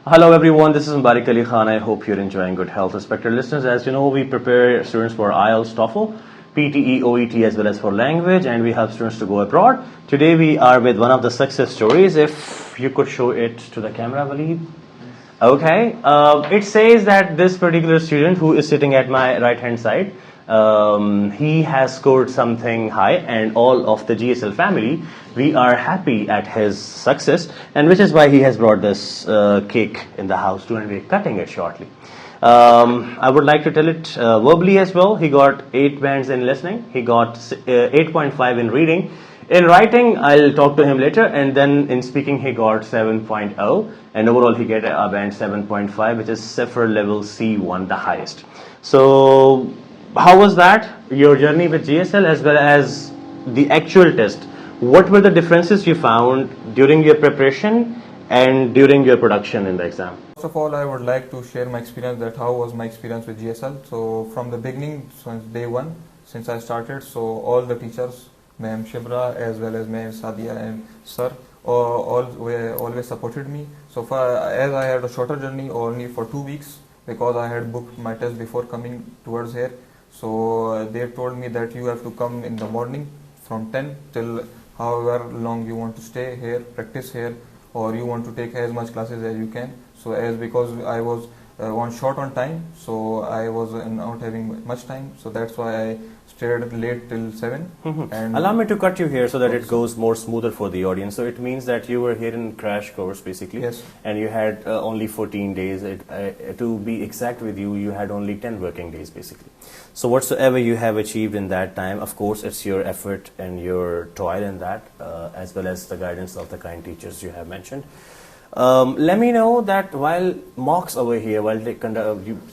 Hello everyone, this is Mubarak Ali Khan. I hope you're enjoying good health. Respected listeners, as you know, we prepare students for IELTS, TOEFL, PTE, OET as well as for language, and we help students to go abroad. Today we are with one of the success stories. If you could show it to the camera, Waleed. Okay, it says that this particular student who is sitting at my right hand side, he has scored something high, and all of the GSL family, we are happy at his success, and which is why he has brought this cake in the house too, and we're cutting it shortly. I would like to tell it verbally as well. He got 8 bands in listening, he got 8.5 in reading. In writing, I'll talk to him later, and then in speaking, he got 7.0, and overall he get a band 7.5, which is CIFR level C1, the highest. So, how was that, your journey with GSL as well as the actual test? What were the differences you found during your preparation and during your production in the exam? First of all, I would like to share my experience, that how was my experience with GSL. So, from the beginning, since day one, since I started, so all the teachers, Ma'am Shibra as well as Ma'am Sadia and Sir, always supported me. So far, as I had a shorter journey only for 2 weeks, because I had booked my test before coming towards here. So they told me that you have to come in the morning from 10 till however long you want to stay here, practice here, or you want to take as much classes as you can. So because I was one short on time, so I was not having much time, so that's why I stayed late till 7. And allow me to cut you here so that it goes more smoother for the audience. So it means that you were here in crash course basically. Yes. And you had only 14 days. To be exact with you, you had only 10 working days basically. So whatsoever you have achieved in that time, of course it's your effort and your toil in that, as well as the guidance of the kind teachers you have mentioned. Let me know that while mocks over here,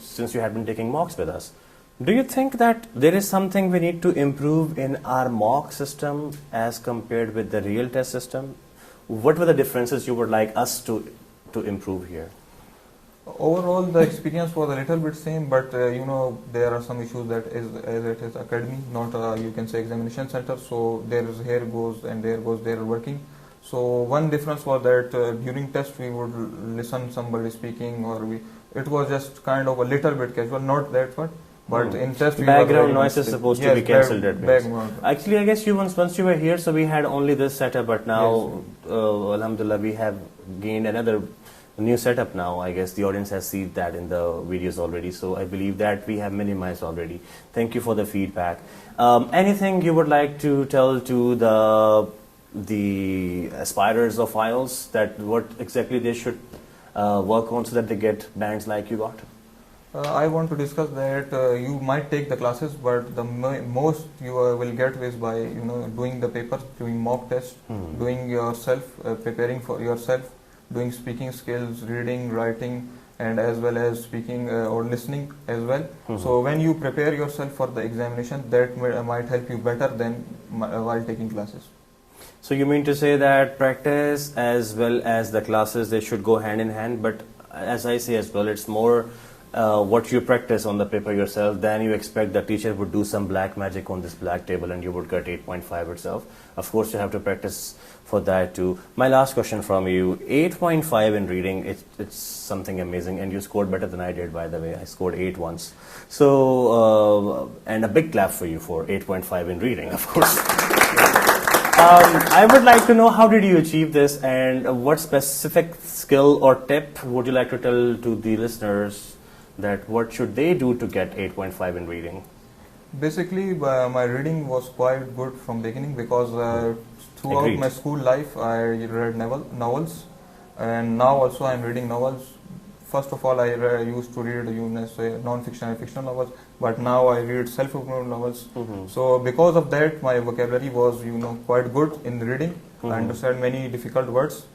since you had been taking mocks with us, do you think that there is something we need to improve in our mock system as compared with the real test system? What were the differences you would like us to improve here? overall the experience was a little bit same, but there are some issues that as it is academy, not you can say examination center. So there is here goes and there goes their working. So one difference was that during test we would listen somebody speaking, or it was just kind of a little bit casual, not that much. But in test, background noise is supposed to be cancelled. Actually, I guess once you were here, so we had only this setup, but now, alhamdulillah, we have gained another new setup now. I guess the audience has seen that in the videos already, so I believe that we have minimized already. Thank you for the feedback. Anything you would like to tell to the aspirers of IELTS, that what exactly they should work on so that they get bands like you got? I want to discuss that you might take the classes, but the most you will get is by doing the papers, doing mock tests, doing yourself, preparing for yourself, doing speaking skills, reading, writing, and as well as speaking or listening as well. So when you prepare yourself for the examination, that might help you better than while taking classes. So you mean to say that practice as well as the classes, they should go hand in hand, but as I say as well, it's more what you practice on the paper yourself, then you expect the teacher would do some black magic on this black table and you would get 8.5 itself. Of course, you have to practice for that too. My last question from you, 8.5 in reading, it's something amazing, and you scored better than I did, by the way. I scored 8 once. So, and a big clap for you for 8.5 in reading, of course. I would like to know, how did you achieve this, and what specific skill or tip would you like to tell to the listeners, that what should they do to get 8.5 in reading? Basically, my reading was quite good from beginning, because throughout my school life I read novels, and now also I am reading novels. First of all, I used to read non-fiction and fictional novels, but now I read self-improvement novels. So because of that, my vocabulary was quite good in reading. I understand many difficult words.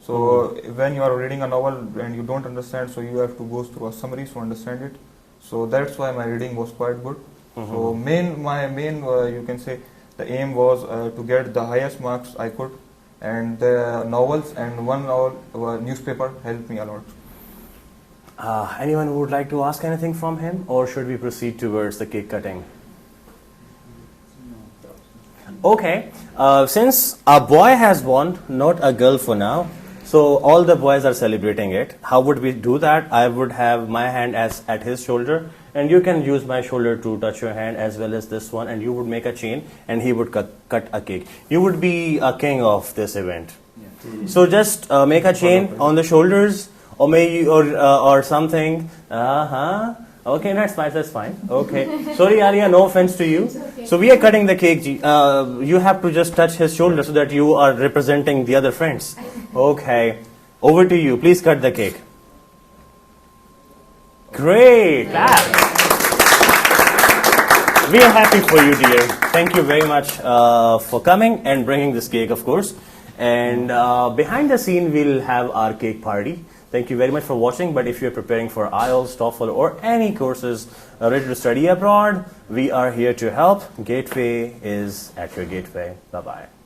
So when you are reading a novel and you don't understand, so you have to go through a summary to understand it. So that's why my reading was quite good. So my main you can say the aim was to get the highest marks I could, and the novels and one novel newspaper helped me a lot. Anyone who would like to ask anything from him, or should we proceed towards the cake cutting? Okay, since a boy has won, not a girl for now, So all the boys are celebrating it. How would we do that? I would have my hand as at his shoulder, and you can use my shoulder to touch your hand as well as this one, and you would make a chain, and he would cut a cake. You would be a king of this event. Yeah. So just make a chain on the shoulders, or or something. Okay, that's fine. That's fine. Okay. Sorry, Arya. No offense to you. Okay. So we are cutting the cake. You have to just touch his shoulder so that you are representing the other friends. Okay. Over to you. Please cut the cake. Great. We are happy for you, dear. Thank you very much for coming and bringing this cake, of course. And behind the scene, we'll have our cake party. Thank you very much for watching. But if you're preparing for IELTS, TOEFL, or any courses ready to study abroad, we are here to help. Gateway is at your gateway. Bye-bye.